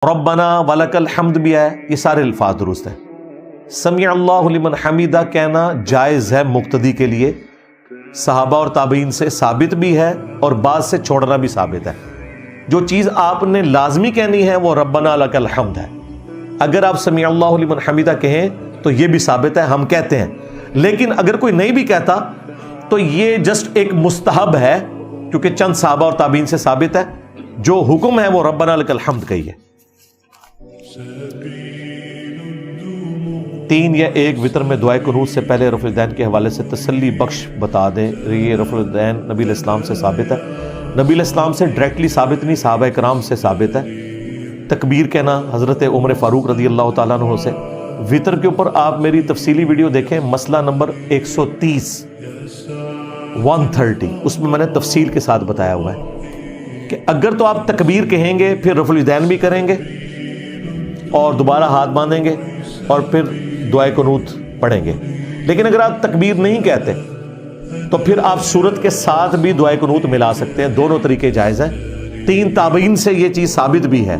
ربنا ولک الحمد بھی ہے، یہ سارے الفاظ درست ہیں۔ سمیع اللہ لمن حمیدہ کہنا جائز ہے مقتدی کے لیے، صحابہ اور تابعین سے ثابت بھی ہے اور بعض سے چھوڑنا بھی ثابت ہے۔ جو چیز آپ نے لازمی کہنی ہے وہ ربنا لک الحمد ہے۔ اگر آپ سمیع اللہ لمن حمیدہ کہیں تو یہ بھی ثابت ہے، ہم کہتے ہیں، لیکن اگر کوئی نہیں بھی کہتا تو یہ جسٹ ایک مستحب ہے، کیونکہ چند صحابہ اور تابعین سے ثابت ہے۔ جو حکم ہے وہ ربنا لک الحمد کہیے۔ 3 یا 1 وتر میں دعائے قنوت سے پہلے رفع الیدین کے حوالے سے تسلی بخش بتا دیں۔ یہ رفع الیدین نبی علیہ السلام سے ثابت ہے، نبی علیہ السلام سے ڈائریکٹلی ثابت نہیں، صحابہ کرام سے ثابت ہے۔ تکبیر کہنا حضرت عمر فاروق رضی اللہ تعالیٰ عنہ سے۔ وتر کے اوپر آپ میری تفصیلی ویڈیو دیکھیں، مسئلہ نمبر 130 اس میں میں نے تفصیل کے ساتھ بتایا ہوا ہے کہ اگر تو آپ تکبیر کہیں گے پھر رفع الیدین بھی کریں گے اور دوبارہ ہاتھ باندھیں گے اور پھر دعائے قنوت پڑھیں گے، لیکن اگر آپ تکبیر نہیں کہتے تو پھر آپ سورت کے ساتھ بھی دعائے قنوت ملا سکتے ہیں۔ دونوں طریقے جائز ہیں۔ 3 تابعین سے یہ چیز ثابت بھی ہے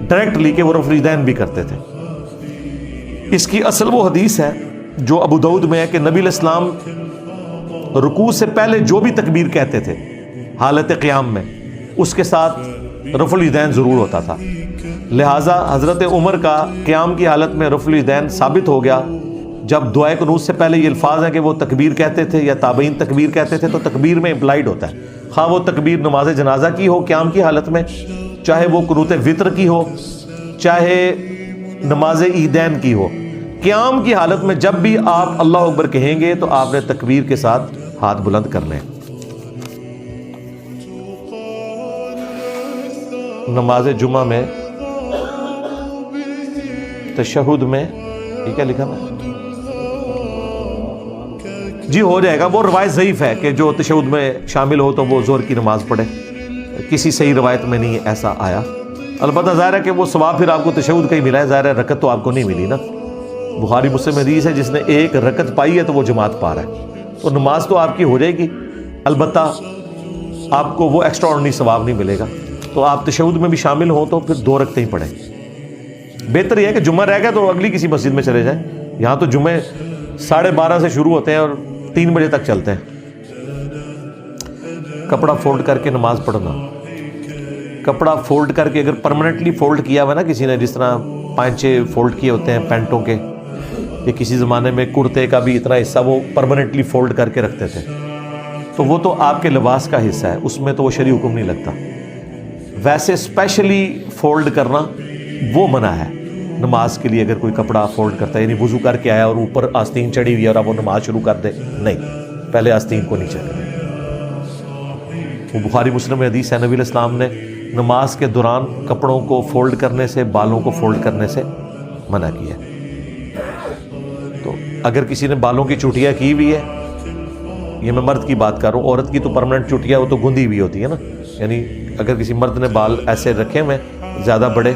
ڈائریکٹلی کہ وہ رفع الیدین بھی کرتے تھے۔ اس کی اصل وہ حدیث ہے جو ابو داؤد میں ہے کہ نبی علیہ السلام رکوع سے پہلے جو بھی تکبیر کہتے تھے حالت قیام میں، اس کے ساتھ رفع الیدین ضرور ہوتا تھا۔ لہٰذا حضرت عمر کا قیام کی حالت میں رفع الیدین ثابت ہو گیا۔ جب دعائے قنوت سے پہلے یہ الفاظ ہیں کہ وہ تکبیر کہتے تھے یا تابعین تکبیر کہتے تھے، تو تکبیر میں امپلائڈ ہوتا ہے، خواہ وہ تکبیر نماز جنازہ کی ہو قیام کی حالت میں، چاہے وہ قنوت وتر کی ہو، چاہے نماز عیدین کی ہو۔ قیام کی حالت میں جب بھی آپ اللہ اکبر کہیں گے تو آپ نے تکبیر کے ساتھ ہاتھ بلند کرنے ہیں۔ نماز جمعہ میں تشہد میں یہ کیا لکھا ہے؟ جی ہو جائے گا، وہ روایت ضعیف ہے کہ جو تشہد میں شامل ہو تو وہ ظہر کی نماز پڑھے، کسی صحیح روایت میں نہیں ایسا آیا۔ البتہ ظاہر ہے کہ وہ ثواب پھر آپ کو تشہد کا ہی ملا ہے، ظاہر ہے رکعت تو آپ کو نہیں ملی نا۔ بخاری مسلم حدیث ہے جس نے 1 رکعت پائی ہے تو وہ جماعت پا رہا ہے، تو نماز تو آپ کی ہو جائے گی، البتہ آپ کو وہ ایکسٹرا آرڈنری ثواب نہیں ملے گا۔ تو آپ تشہد میں بھی شامل ہوں تو پھر 2 رکعتیں ہی پڑھیں۔ بہتر یہ ہے کہ جمعہ رہ گیا تو اگلی کسی مسجد میں چلے جائیں، یہاں تو جمعے 12:30 سے شروع ہوتے ہیں اور 3 بجے تک چلتے ہیں۔ کپڑا فولڈ کر کے نماز پڑھنا، کپڑا فولڈ کر کے اگر پرماننٹلی فولڈ کیا ہوا ہے نا کسی نے، جس طرح پائنچے فولڈ کیے ہوتے ہیں پینٹوں کے، یا کسی زمانے میں کرتے کا بھی اتنا حصہ وہ پرماننٹلی فولڈ کر کے رکھتے تھے، تو وہ تو آپ کے لباس کا حصہ ہے، اس میں تو وہ شرعی حکم نہیں لگتا۔ ویسے اسپیشلی فولڈ کرنا وہ منع ہے نماز کے لیے۔ اگر کوئی کپڑا فولڈ کرتا ہے، یعنی وضو کر کے آیا اور اوپر آستین چڑھی ہوئی ہے اور اب وہ نماز شروع کر دے، نہیں، پہلے آستین کو نیچے کرے۔ وہ بخاری مسلم میں حدیث ہے، نبی علیہ السلام نے نماز کے دوران کپڑوں کو فولڈ کرنے سے، بالوں کو فولڈ کرنے سے منع کیا ہے۔ تو اگر کسی نے بالوں کی چوٹیاں کی ہوئی ہے، یہ میں مرد کی بات کر رہا ہوں، عورت کی تو پرماننٹ چوٹیاں وہ تو گندی ہوئی ہوتی ہے نا، یعنی اگر کسی مرد نے بال ایسے رکھے ہوئے زیادہ بڑے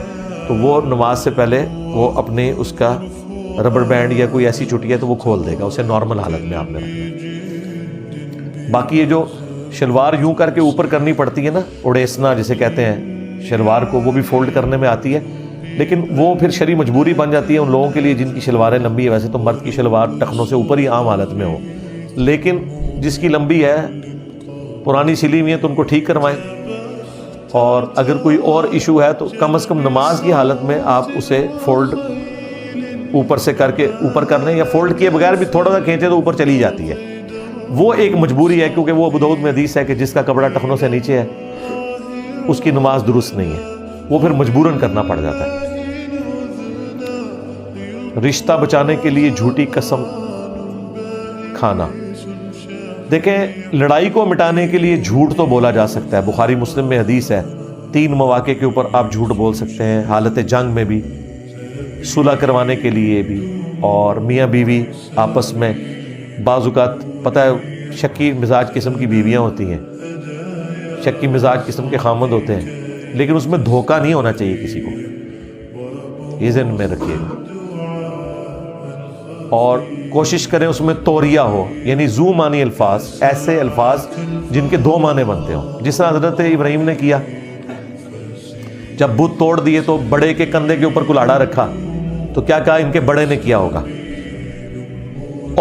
تو وہ نماز سے پہلے وہ اپنے اس کا ربڑ بینڈ یا کوئی ایسی چوٹی ہے تو وہ کھول دے گا، اسے نارمل حالت میں آپ نے رکھنا۔ باقی یہ جو شلوار یوں کر کے اوپر کرنی پڑتی ہے نا، اڑیسنا جسے کہتے ہیں شلوار کو، وہ بھی فولڈ کرنے میں آتی ہے، لیکن وہ پھر شرعی مجبوری بن جاتی ہے ان لوگوں کے لیے جن کی شلواریں لمبی ہے۔ ویسے تو مرد کی شلوار ٹخنوں سے اوپر ہی عام حالت میں ہو، لیکن جس کی لمبی ہے، پرانی سلی ہوئی ہے، تو ان کو ٹھیک کروائیں، اور اگر کوئی اور ایشو ہے تو کم از کم نماز کی حالت میں آپ اسے فولڈ اوپر سے کر کے اوپر کر لیں، یا فولڈ کیے بغیر بھی تھوڑا سا کھینچے تو اوپر چلی جاتی ہے۔ وہ ایک مجبوری ہے، کیونکہ وہ ابو داؤد میں حدیث ہے کہ جس کا کپڑا ٹخنوں سے نیچے ہے اس کی نماز درست نہیں ہے، وہ پھر مجبوراً کرنا پڑ جاتا ہے۔ رشتہ بچانے کے لیے جھوٹی قسم کھانا، دیکھیں لڑائی کو مٹانے کے لیے جھوٹ تو بولا جا سکتا ہے، بخاری مسلم میں حدیث ہے 3 مواقع کے اوپر آپ جھوٹ بول سکتے ہیں، حالت جنگ میں بھی، صلح کروانے کے لیے بھی، اور میاں بیوی آپس میں۔ بعض اوقات پتہ ہے شکی مزاج قسم کی بیویاں ہوتی ہیں، شکی مزاج قسم کے خامند ہوتے ہیں، لیکن اس میں دھوکہ نہیں ہونا چاہیے کسی کو، یہ ذہن میں رکھیے گا۔ اور کوشش کریں اس میں توریہ ہو، یعنی ذو معنی الفاظ، ایسے الفاظ جن کے 2 معنی بنتے ہوں، جس طرح حضرت ابراہیم نے کیا جب بت توڑ دیے تو بڑے کے کندھے کے اوپر کلاڑا رکھا تو کیا کہا ان کے بڑے نے کیا ہوگا،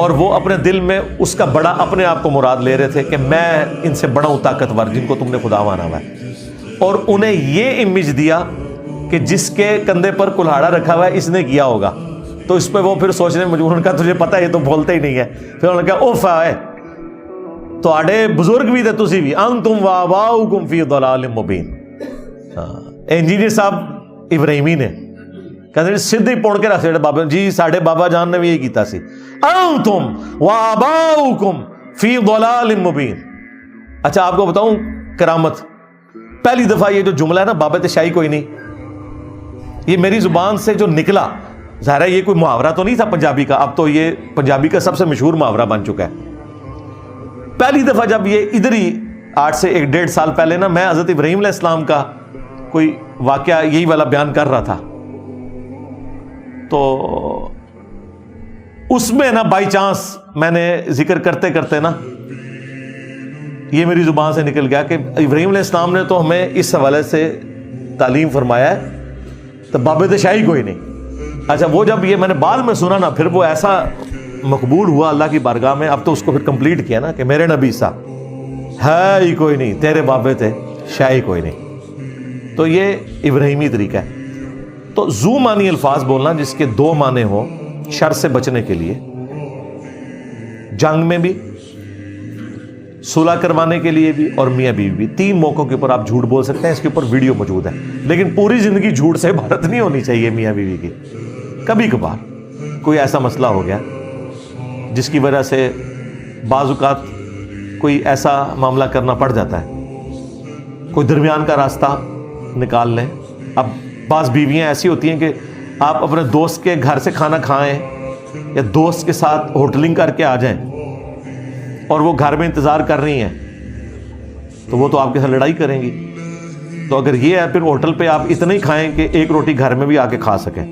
اور وہ اپنے دل میں اس کا بڑا اپنے آپ کو مراد لے رہے تھے کہ میں ان سے بڑا ہوں طاقتور جن کو تم نے خدا مانا ہوا ہے، اور انہیں یہ امیج دیا کہ جس کے کندھے پر کلاڑا رکھا ہوا ہے اس نے کیا ہوگا، تو اس پہ وہ پھر سوچنے مجبور، ان کا تجھے پتہ ہے یہ تو بولتے ہی نہیں ہے، پھر انہوں نے کہا اوف ہے تو آڑے بزرگ بھی تھے تسی بھی انتم وآباؤکم فی ضلال مبین۔ انجینئر صاحب ابراہیمی نے کہتے ہیں سیدھی پوڑ کے رکھ بابا جی ساڑھے بابا جان نے بھی یہی کیتا سی، انتم وآباؤکم فی ضلال مبین۔ اچھا آپ کو بتاؤں کرامت، پہلی دفعہ یہ جو جملہ ہے نا بابت شاہی کوئی نہیں، یہ میری زبان سے جو نکلا، ظاہر ہے یہ کوئی محاورہ تو نہیں تھا پنجابی کا، اب تو یہ پنجابی کا سب سے مشہور محاورہ بن چکا ہے۔ پہلی دفعہ جب یہ ادھر ہی 8 سے 1.5 سال پہلے نا میں حضرت ابراہیم علیہ السلام کا کوئی واقعہ یہی والا بیان کر رہا تھا، تو اس میں نا بائی چانس میں نے ذکر کرتے کرتے نا یہ میری زبان سے نکل گیا کہ ابراہیم علیہ السلام نے تو ہمیں اس حوالے سے تعلیم فرمایا ہے تو بابت شاہی کوئی نہیں۔ اچھا وہ جب یہ میں نے بعد میں سنا نا پھر وہ ایسا مقبول ہوا اللہ کی بارگاہ میں، اب تو اس کو پھر کمپلیٹ کیا نا کہ میرے نبی صاحب ہے ہی کوئی نہیں، تیرے بابے تھے شاہی کوئی نہیں، تو یہ ابراہیمی طریقہ ہے۔ تو ذو معنی الفاظ بولنا جس کے 2 معنی ہو شر سے بچنے کے لیے، جنگ میں بھی، صلح کروانے کے لیے بھی، اور میاں بیوی بھی، 3 موقعوں کے اوپر آپ جھوٹ بول سکتے ہیں۔ اس کے اوپر ویڈیو موجود ہے، لیکن پوری زندگی جھوٹ سے عبارت نہیں ہونی چاہیے میاں بیوی کی۔ کبھی کبھار کوئی ایسا مسئلہ ہو گیا جس کی وجہ سے بعض اوقات کوئی ایسا معاملہ کرنا پڑ جاتا ہے، کوئی درمیان کا راستہ نکال لیں۔ اب بعض بیویاں ایسی ہوتی ہیں کہ آپ اپنے دوست کے گھر سے کھانا کھائیں یا دوست کے ساتھ ہوٹلنگ کر کے آ جائیں اور وہ گھر میں انتظار کر رہی ہیں تو وہ تو آپ کے ساتھ لڑائی کریں گی، تو اگر یہ ہے پھر ہوٹل پہ آپ اتنا ہی کھائیں کہ 1 روٹی گھر میں بھی آ کے کھا سکیں۔